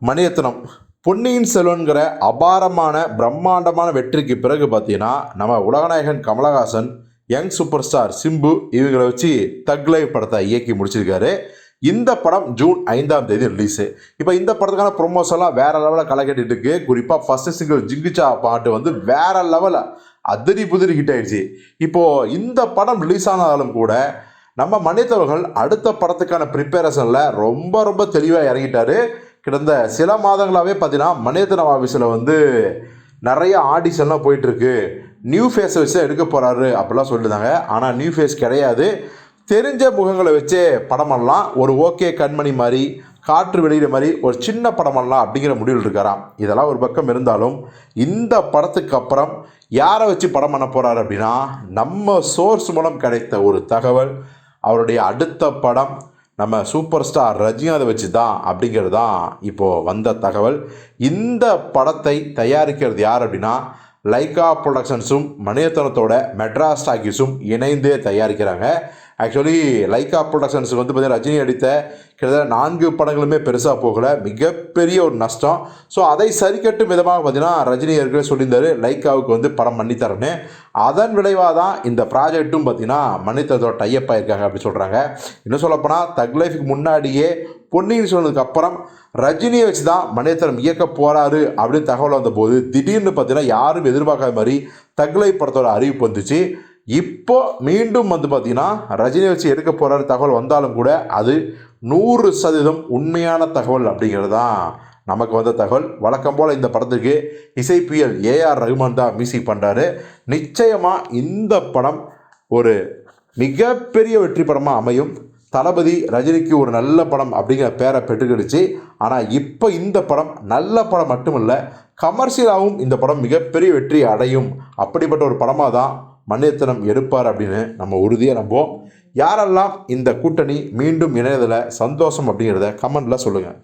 மணிரத்னம் பொன்னியின் செல்வன்கிற அபாரமான பிரம்மாண்டமான வெற்றிக்கு பிறகு பார்த்தீங்கன்னா நம்ம உலகநாயகன் Kamal Haasan young super star Simbu இவங்களை வச்சு தக் லைஃப் படத்தை இயக்கி முடிச்சிருக்காரு. இந்த படம் ஜூன் 5ஆம் தேதி ரிலீஸு. இப்போ இந்த படத்துக்கான ப்ரொமோஷன்லாம் வேற லெவலில் களை கட்டிட்டு இருக்கு. குறிப்பாக ஃபர்ஸ்ட் சிங்கிள் ஜிங்கிச்சா பாட்டு வந்து வேற லெவலில் அதிரி புதிரி ஹிட் ஆயிடுச்சு. இப்போது இந்த படம் ரிலீஸ் ஆனாலும் கூட நம்ம மணிரத்னம் அடுத்த படத்துக்கான ப்ரிப்பரேஷனில் ரொம்ப தெளிவாக இறங்கிட்டாரு. கிடந்த சில மாதங்களாகவே பார்த்தீங்கன்னா மணிரத்னம் ஆஃபீஸில் வந்து நிறைய ஆடிஷன்லாம் போயிட்டுருக்கு. நியூ ஃபேஸை வச்சு எடுக்க போகிறாரு அப்படிலாம் சொல்லியிருந்தாங்க. ஆனால் நியூ ஃபேஸ் கிடையாது. தெரிஞ்ச முகங்களை வச்சே படம் பண்ணலாம். ஒரு ஓகே கண்மணி மாதிரி, காற்று வெளியிட மாதிரி ஒரு சின்ன படம் பண்ணலாம் அப்படிங்கிற முடிவில் இருக்காராம். இதெல்லாம் ஒரு பக்கம் இருந்தாலும் இந்த படத்துக்கு அப்புறம் யாரை வச்சு படம் பண்ண போகிறாரு அப்படின்னா, நம்ம சோர்ஸ் மூலம் கிடைத்த ஒரு தகவல், அவருடைய அடுத்த படம் நம்ம சூப்பர் ஸ்டார் ரஜினிகாந்தை வச்சு தான் அப்படிங்கிறது தான் இப்போது வந்த தகவல். இந்த படத்தை தயாரிக்கிறது யார் அப்படின்னா, லைகா ப்ரொடக்ஷன்ஸும் மணிரத்னத்தோட மெட்ராஸ் டாக்கீஸும் இணைந்தே தயாரிக்கிறாங்க. ஆக்சுவலி லைகா ப்ரொடக்ஷன்ஸுக்கு வந்து பார்த்தீங்கன்னா ரஜினி அடித்த கிட்டத்தட்ட 4 படங்களுமே பெருசாக போகலை, மிகப்பெரிய ஒரு நஷ்டம். ஸோ அதை சரி கட்டும் விதமாக பார்த்தீங்கன்னா ரஜினி ஏற்கனவே சொல்லியிருந்தாரு லைக்காவுக்கு வந்து படம் பண்ணித்தரேன்னு. அதன் விளைவாக தான் இந்த ப்ராஜெக்ட்டும் பார்த்தீங்கன்னா மணிரத்னத்தோட டைப் ஆகியிருக்காங்க அப்படி சொல்கிறாங்க. இன்னும் சொல்லப்போனால் தக் லைஃபுக்கு முன்னாடியே பொன்னியின் செல்வனுக்கு அப்புறம் ரஜினியை வச்சு தான் மணிரத்னம் இயக்க போகிறாரு அப்படின்னு தகவல் வந்தபோது திடீர்னு பார்த்தீங்கன்னா யாரும் எதிர்பார்க்காத மாதிரி தக் லைஃப் படத்தோட அறிவிப்பு வந்துச்சு. இப்போ மீண்டும் வந்து பார்த்தீங்கன்னா ரஜினியை வச்சு எடுக்க போகிறாரு தகவல் வந்தாலும் கூட அது 100% உண்மையான தகவல் அப்படிங்கிறது தான் நமக்கு வந்த தகவல். வழக்கம் போல் இந்த படத்துக்கு இசைப்பியல் ஏஆர் ரகுமான் தான் மியூசிக் பண்ணுறாரு. நிச்சயமாக இந்த படம் ஒரு மிகப்பெரிய வெற்றி படமாக அமையும். தளபதி ரஜினிக்கு ஒரு நல்ல படம் அப்படிங்கிற பேரை பெற்றுக்கிடுச்சு. ஆனால் இப்போ இந்த படம் நல்ல படம் மட்டுமில்லை, கமர்ஷியலாகவும் இந்த படம் மிகப்பெரிய வெற்றி அடையும். அப்படிப்பட்ட ஒரு படமாக தான் மணிரத்னம் எடுப்பார் அப்படின்னு நம்ம உறுதியாக நம்புவோம். யாரெல்லாம் இந்த கூட்டணி மீண்டும் இணையதில் சந்தோஷம் அப்படிங்கிறத கமெண்டில் சொல்லுங்கள்.